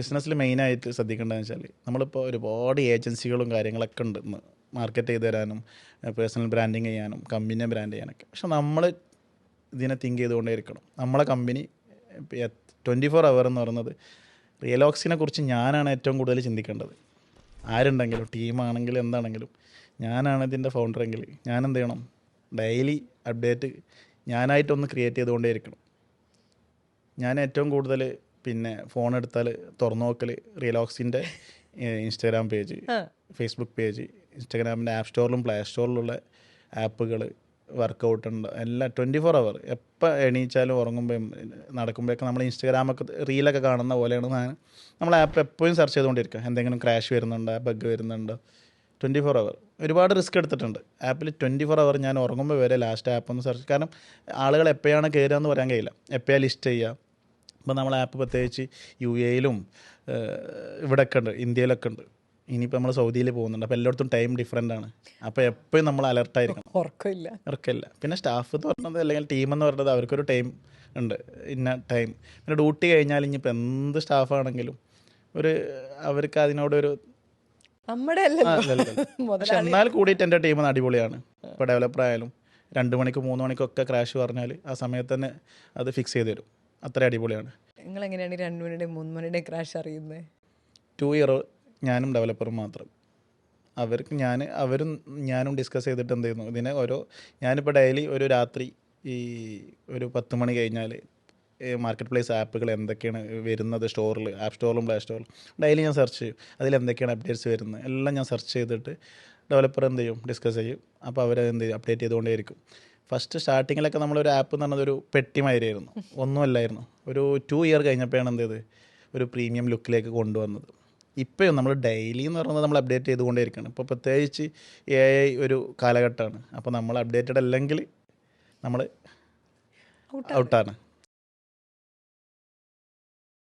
ബിസിനസ്സിൽ മെയിനായിട്ട് ശ്രദ്ധിക്കേണ്ടതെന്ന് വെച്ചാൽ നമ്മളിപ്പോൾ ഒരുപാട് ഏജൻസികളും കാര്യങ്ങളൊക്കെ ഉണ്ട് ഇന്ന് മാർക്കറ്റ് ചെയ്ത് തരാനും പേഴ്സണൽ ബ്രാൻഡിങ് ചെയ്യാനും കമ്പനിയെ ബ്രാൻഡ് ചെയ്യാനൊക്കെ. പക്ഷെ നമ്മൾ ഇതിനെ തിങ്ക് ചെയ്തുകൊണ്ടേ ഇരിക്കണം. നമ്മളെ കമ്പനി 24 hour എന്ന് പറയുന്നത് റിയലോക്സിനെ കുറിച്ച് ഞാനാണ് ഏറ്റവും കൂടുതൽ ചിന്തിക്കേണ്ടത്. ആരുണ്ടെങ്കിലും ടീമാണെങ്കിലും എന്താണെങ്കിലും ഞാനാണ് ഇതിൻ്റെ ഫൗണ്ടറെങ്കിൽ ഞാൻ എന്ത് ചെയ്യണം, ഡെയിലി അപ്ഡേറ്റ് ഞാനായിട്ടൊന്ന് ക്രിയേറ്റ് ചെയ്തുകൊണ്ടേ ഇരിക്കണം. ഞാൻ ഏറ്റവും കൂടുതൽ പിന്നെ ഫോൺ എടുത്താൽ തുറന്നു നോക്കൽ റിയലോക്സിൻ്റെ ഇൻസ്റ്റാഗ്രാം പേജ്, ഫേസ്ബുക്ക് പേജ്, ഇൻസ്റ്റാഗ്രാമിൻ്റെ ആപ്പ് സ്റ്റോറിലും പ്ലേ സ്റ്റോറിലുള്ള ആപ്പുകൾ, വർക്കൗട്ട് ഉണ്ട് എല്ലാം 24 hour. എപ്പോൾ എണീച്ചാലും ഉറങ്ങുമ്പോഴും നടക്കുമ്പോഴൊക്കെ നമ്മൾ ഇൻസ്റ്റാഗ്രാമൊക്കെ റീലൊക്കെ കാണുന്ന പോലെയാണ് നമ്മൾ ആപ്പ് എപ്പോഴും സെർച്ച് ചെയ്തുകൊണ്ടിരിക്കുക. എന്തെങ്കിലും ക്രാഷ് വരുന്നുണ്ടോ, ബഗ് വരുന്നുണ്ടോ. 24 hour ഒരുപാട് റിസ്ക് എടുത്തിട്ടുണ്ട് ആപ്പിൽ. 24 hour ഞാൻ ഉറങ്ങുമ്പോൾ വരെ ലാസ്റ്റ് ആപ്പ് ഒന്ന് സെർച്ച്, കാരണം ആളുകൾ എപ്പോഴാണ് കയറുക എന്ന് പറയാൻ കഴിയില്ല, എപ്പോഴാണ് ലിസ്റ്റ് ചെയ്യുക. ഇപ്പോൾ നമ്മൾ ആപ്പ് പ്രത്യേകിച്ച് UAE-ലും ഇവിടെയൊക്കെ ഉണ്ട്, ഇന്ത്യയിലൊക്കെ ഉണ്ട്. ഇനിയിപ്പോൾ നമ്മൾ സൗദിയിൽ പോകുന്നുണ്ട്. അപ്പോൾ എല്ലായിടത്തും ടൈം ഡിഫറൻ്റ് ആണ്. അപ്പോൾ എപ്പോഴും നമ്മൾ അലർട്ടായിരിക്കണം, ഉറക്കമില്ല. പിന്നെ സ്റ്റാഫ് എന്ന് പറഞ്ഞത് അല്ലെങ്കിൽ ടീം എന്ന് പറഞ്ഞത് അവർക്കൊരു ടൈം ഉണ്ട്, ഇന്ന ടൈം. പിന്നെ ഡ്യൂട്ടി കഴിഞ്ഞാൽ ഇനിയിപ്പോൾ എന്ത് സ്റ്റാഫാണെങ്കിലും അവർക്ക് അതിനോടൊരു പക്ഷെ എന്നാൽ കൂടിയിട്ട് എൻ്റെ ടീം അടിപൊളിയാണ്. ഇപ്പോൾ ഡെവലപ്പർ ആയാലും 2 മണിക്ക് 3 മണിക്കൊക്കെ ക്രാഷ് പറഞ്ഞാൽ ആ സമയത്ത് തന്നെ അത് ഫിക്സ് ചെയ്ത് തരും. അത്ര അടിപൊളിയാണ്. നിങ്ങൾ എങ്ങനെയാണ് 2 മണിയുടെയും 3 മണിയുടെയും ക്രാഷ് അറിയുന്നത്? 2 year ഞാനും ഡെവലപ്പറും മാത്രം. അവരും ഞാനും ഡിസ്കസ് ചെയ്തിട്ട് എന്ത് ചെയ്യുന്നു, ഞാനിപ്പോൾ ഡെയിലി ഒരു രാത്രി ഒരു 10 മണി കഴിഞ്ഞാൽ മാർക്കറ്റ് പ്ലേസ് ആപ്പുകൾ എന്തൊക്കെയാണ് വരുന്നത് സ്റ്റോറിൽ, ആപ്പ് സ്റ്റോറിലും പ്ലേ സ്റ്റോറിലും ഡെയിലി ഞാൻ സെർച്ച് ചെയ്യും. അതിലെന്തൊക്കെയാണ് അപ്ഡേറ്റ്സ് വരുന്നത് എല്ലാം ഞാൻ സെർച്ച് ചെയ്തിട്ട് ഡെവലപ്പർ എന്ത് ചെയ്യും, ഡിസ്കസ് ചെയ്യും. അപ്പോൾ അവരെന്ത് ചെയ്യും, അപ്ഡേറ്റ് ചെയ്തുകൊണ്ടേയിരിക്കും. ഫസ്റ്റ് സ്റ്റാർട്ടിങ്ങിലൊക്കെ നമ്മളൊരു ആപ്പ് എന്ന് പറഞ്ഞത് ഒരു പെട്ടിമാതിരിയായിരുന്നു, ഒന്നുമല്ലായിരുന്നു. ഒരു 2 year കഴിഞ്ഞപ്പോഴാണ് എന്ത് ചെയ്ത് ഒരു പ്രീമിയം ലുക്കിലേക്ക് കൊണ്ടുവന്നത്. ഇപ്പോഴും നമ്മൾ ഡെയിലി എന്ന് പറയുന്നത് നമ്മൾ അപ്ഡേറ്റ് ചെയ്തുകൊണ്ടേയിരിക്കുകയാണ്. ഇപ്പോൾ പ്രത്യേകിച്ച് AI ഒരു കാലഘട്ടമാണ്. അപ്പോൾ നമ്മൾ അപ്ഡേറ്റഡ് അല്ലെങ്കിൽ നമ്മൾ ഔട്ടാണ്.